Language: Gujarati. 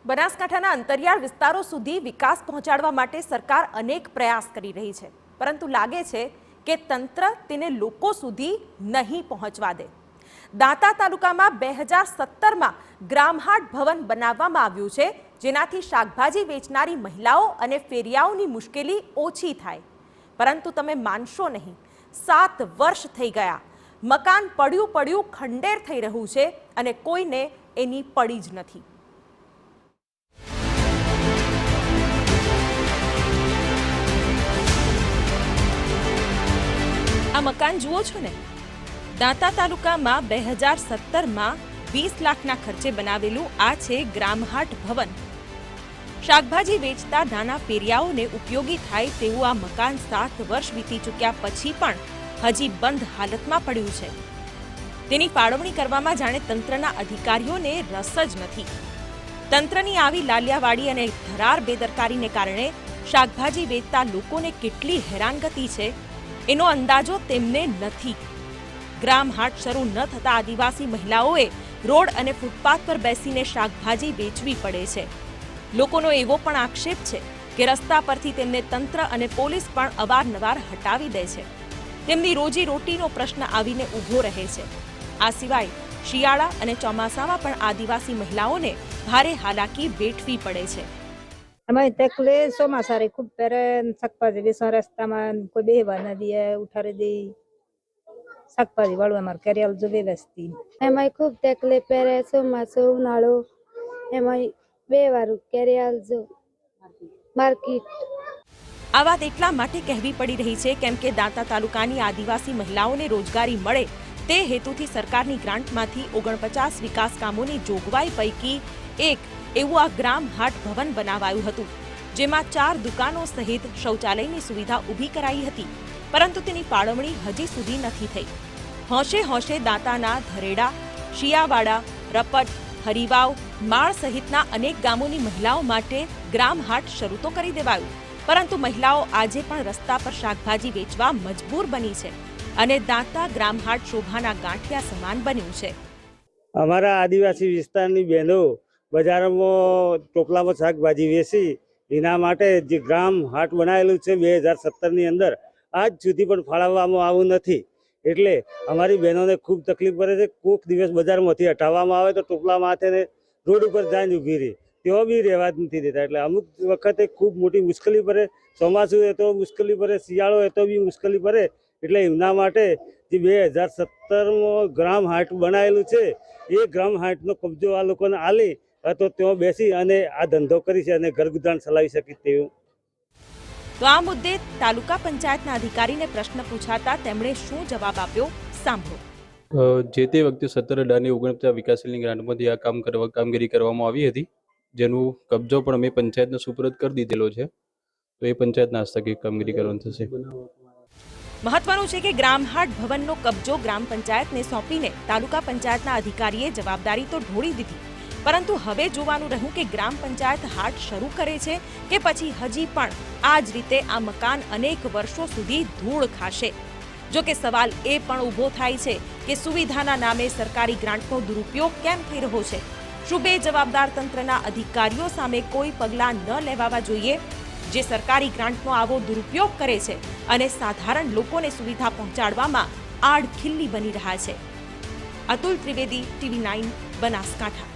બનાસકાંઠાના અંતરિયાળ વિસ્તારો સુધી વિકાસ પહોંચાડવા માટે સરકાર અનેક પ્રયાસ કરી રહી છે, પરંતુ લાગે છે કે તંત્ર તેને લોકો સુધી નહીં પહોંચવા દે। દાંતા તાલુકામાં 2017માં ગ્રામહાટ ભવન બનાવવામાં આવ્યું છે, જેનાથી શાકભાજી વેચનારી મહિલાઓ અને ફેરિયાઓની મુશ્કેલી ઓછી થાય, પરંતુ તમે માનશો નહીં, 7 વર્ષ થઈ ગયા, મકાન પડ્યું ખંડેર થઈ રહ્યું છે અને કોઈને એની પડી જ નથી। આ મકાન જુઓ છો ને, દાંતા તાલુકામાં 2017માં 20 લાખના ખર્ચે બનાવેલું આ છે ગ્રામહાટ ભવન। શાકભાજી વેચતા નાના ફેરિયાઓને ઉપયોગી થાય તેવું આ મકાન 7 વર્ષ વીતી ચૂક્યા પછી પણ હજી બંધ હાલતમાં પડ્યું છે। તેની ફાળવણી કરવામાં જાણે તંત્રના અધિકારીઓને રસ જ નથી। તંત્રની આવી લાલિયાવાડી અને ધરાર બેદરકારીને કારણે શાકભાજી વેચતા લોકોને કેટલી હેરાનગતિ છે એનો અંદાજો તેમને નથી। ગ્રામહાટ શરૂ ન થતા આદિવાસી મહિલાઓએ રોડ અને ફૂટપાથ પર બેસીને શાકભાજી વેચવી પડે છે। લોકોનો એવો પણ આક્ષેપ છે કે રસ્તા પરથી તેમને તંત્ર અને પોલીસ પણ અવારનવાર હટાવી દે છે। તેમની રોજી રોટીનો પ્રશ્ન આવીને ઊભો રહે છે। આ સિવાય શિયાળા અને ચોમાસામાં પણ આદિવાસી મહિલાઓને ભારે હાલાકી વેઠવી પડે છે। અમે તેકલે ચોમાસારે ખૂબ પેરે શાકભાજી વેચવા રસ્તામાં કોઈ બેહવા ન દે, ઉઠાડી દે શાકભાજી વાળું અમારે કેરિયાલ જો વ્યવસ્થિત એમાં ખૂબ તેકલે પેરે ચોમાસું ઉનાળો એમાં બે વારું કેરિયાલ જો માર્કેટ। આ વાત એટલા માટે કહેવી પડી રહી છે કેમ કે દાંતા તાલુકાની આદિવાસી મહિલાઓને રોજગારી મળે તે હેતુથી સરકારની ગ્રાન્ટમાંથી 49 વિકાસ કામોની જોગવાઈ પૈકી એક એવું આ ગ્રામહાટ ભવન બનાવાયું હતું, જેમાં 4 દુકાનો સહિત શૌચાલયની સુવિધા ઊભી કરાઈ હતી, પરંતુ તેની ફાળવણી હજી સુધી નથી થઈ। હોંશે દાંતાના ધરેડા, શિયાવાડા, રપટ, હરિવાવ, માળ સહિતના અનેક ગામોની મહિલાઓ માટે ગ્રામહાટ શરૂ તો કરી દેવાયું, પરંતુ મહિલાઓ આજે પણ રસ્તા પર શાકભાજી વેચવા મજબૂર બની છે અને દાંતા ગ્રામહાટ શોભાના ગાંઠિયા સમાન બન્યું છે। અમારા આદિવાસી વિસ્તારની બહેનો બજારમાં ટોપલામાં શાકભાજી વેચી એના માટે જે ગ્રામહાટ બનાવેલું છે 2017ની અંદર આજ સુધી પણ ફાળવવામાં આવ્યું નથી, એટલે અમારી બહેનોને ખૂબ તકલીફ પડે છે। કોઈક દિવસ બજારમાંથી હટાવવામાં આવે તો ટોપલા માથે રોડ ઉપર જઈને ઊભી રહી, તેઓ બી રહેવા જ નથી દેતા, એટલે અમુક વખતે ખૂબ મોટી મુશ્કેલી પડે। ચોમાસું એ તો મુશ્કેલી પડે, શિયાળો એ તો બી મુશ્કેલી પડે, એટલે એમના માટે જે 2017માં ગ્રામહાટ બનાવેલું છે એ ગ્રામહાટનો કબજો આ લોકોને આલી તો ત્યાં બેસી અને આ ધંધો કરી છે અને ઘર ગુજરાન ચલાવી શકે તેવું। તો આ મુદ્દે તાલુકા પંચાયતના અધિકારીને પ્રશ્ન પૂછાતા તેમણે શું જવાબ આપ્યો, સાંભળો। જે તે વખતે 17,49 વિકાસની ગ્રાન્ટમાંથી આ કામગીરી કરવામાં આવી હતી, જેનું કબજો પણ અમે પંચાયતને સુપરત કરી દીધેલો છે, તો એ પંચાયતના હસ્તકે કામગીરી કરવાની થશે। મહત્વનું છે કે ગ્રામહાટ ભવનનો કબજો ગ્રામ પંચાયતને સોંપીને તાલુકા પંચાયતના અધિકારીએ જવાબદારી તો ઢોળી દીધી, પરંતુ હવે જોવાનું રહ્યું કે ગ્રામ પંચાયત હાટ શરૂ કરે છે કે પછી હજી પણ આ જ રીતે આ મકાન અનેક વર્ષો સુધી ધૂળ ખાશે। જો કે સવાલ એ પણ ઊભો થાય છે કે સુવિધાના નામે સરકારી ગ્રાન્ટનો દુરુપયોગ કેમ થઈ રહ્યો છે? શું બેજવાબદાર તંત્રના અધિકારીઓ સામે કોઈ પગલાં ન લેવાવા જોઈએ, જે સરકારી ગ્રાન્ટનો આવો દુરુપયોગ કરે છે અને સાધારણ લોકોને સુવિધા પહોંચાડવામાં આડખિલ્લી બની રહ્યા છે? અતુલ ત્રિવેદી, TV9 બનાસકાંઠા।